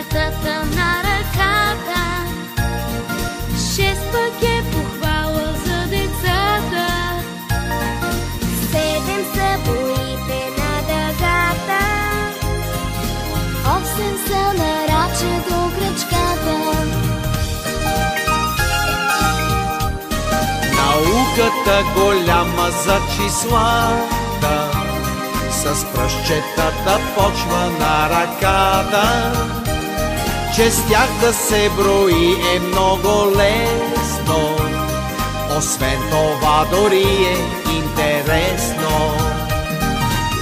пръчетата на ръката. 6 пък е похвала за децата. 7 са боите на дъгата. 8 са на раче до кръчката. Науката голяма за числата, с пръстчетата почва на ръката. Че с тях да се брои е много лесно, освен това дори е интересно.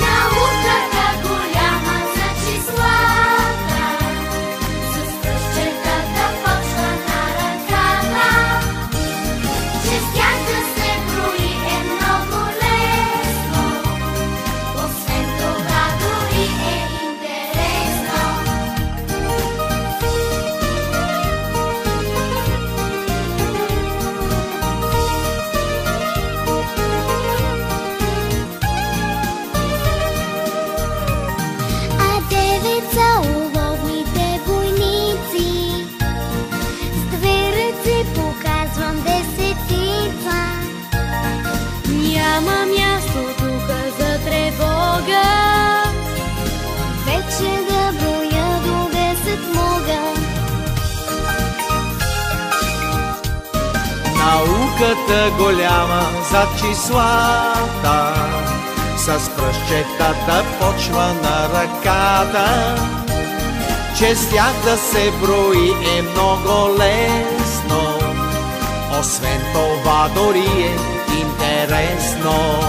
Науката голяма за числата, с пръстчетата почва на ръката. Че с тях да се брои е много лесно, освен това дори е интересно. А 9 са уловните войници. С 2 ръце показвам десетица. Няма място тук за тревога, Вече да броя до 10 мога. Науката голяма за числата, с пръстчетата почва на ръката. Че с тях да се брои е много лесно, освен това дори е интересно.